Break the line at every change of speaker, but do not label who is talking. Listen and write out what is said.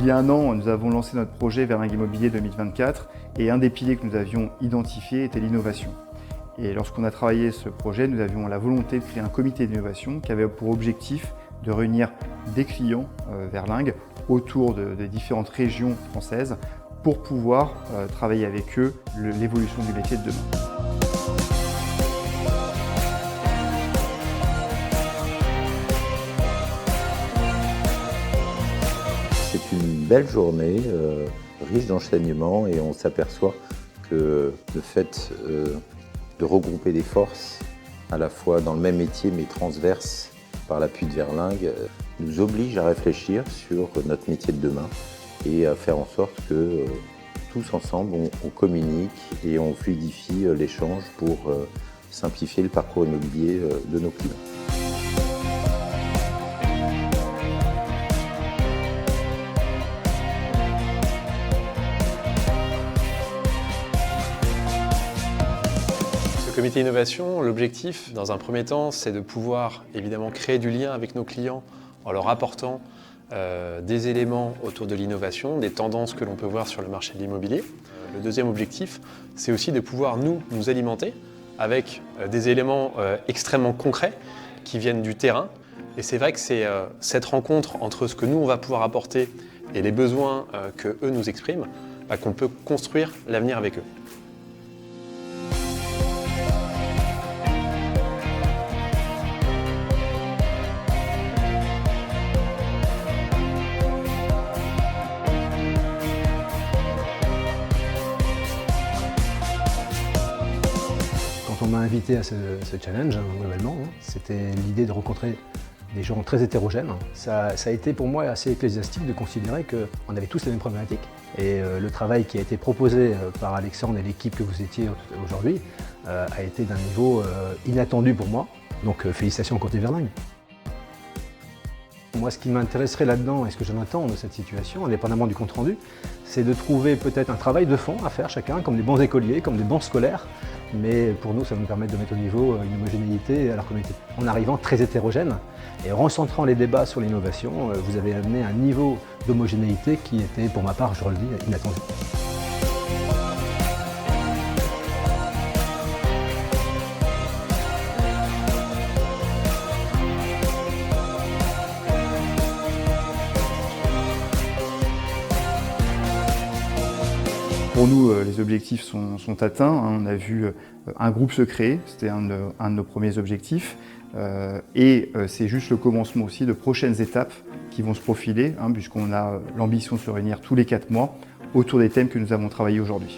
Il y a un an, nous avons lancé notre projet Verlingue Immobilier 2024 et un des piliers que nous avions identifié était l'innovation. Et lorsqu'on a travaillé ce projet, nous avions la volonté de créer un comité d'innovation qui avait pour objectif de réunir des clients Verlingue autour des différentes régions françaises pour pouvoir travailler avec eux l'évolution du métier de demain.
C'est une belle journée, riche d'enseignements, et on s'aperçoit que le fait de regrouper des forces, à la fois dans le même métier mais transverses par l'appui de Verlingue, nous oblige à réfléchir sur notre métier de demain et à faire en sorte que tous ensemble on communique et on fluidifie l'échange pour simplifier le parcours immobilier de nos clients.
Ce comité innovation, l'objectif, dans un premier temps, c'est de pouvoir évidemment créer du lien avec nos clients en leur apportant des éléments autour de l'innovation, des tendances que l'on peut voir sur le marché de l'immobilier. Le deuxième objectif, c'est aussi de pouvoir nous alimenter avec des éléments extrêmement concrets qui viennent du terrain. Et c'est vrai que c'est cette rencontre entre ce que nous on va pouvoir apporter et les besoins que eux nous expriment qu'on peut construire l'avenir avec eux.
Quand on m'a invité à ce challenge, globalement, c'était l'idée de rencontrer des gens très hétérogènes. Ça a été pour moi assez ecclésiastique de considérer qu'on avait tous les mêmes problématiques. Et le travail qui a été proposé par Alexandre et l'équipe que vous étiez aujourd'hui a été d'un niveau inattendu pour moi. Donc félicitations au côté Verlingue. Moi, ce qui m'intéresserait là-dedans, et ce que j'en attends de cette situation, indépendamment du compte-rendu, c'est de trouver peut-être un travail de fond à faire chacun, comme des bons écoliers, comme des bons scolaires. Mais pour nous, ça va nous permettre de mettre au niveau une homogénéité alors qu'on était en arrivant très hétérogène. Et en recentrant les débats sur l'innovation, vous avez amené un niveau d'homogénéité qui était, pour ma part, je le dis, inattendu.
Pour nous, les objectifs sont atteints. On a vu un groupe se créer, c'était un de nos premiers objectifs. Et c'est juste le commencement aussi de prochaines étapes qui vont se profiler, puisqu'on a l'ambition de se réunir tous les 4 mois autour des thèmes que nous avons travaillés aujourd'hui.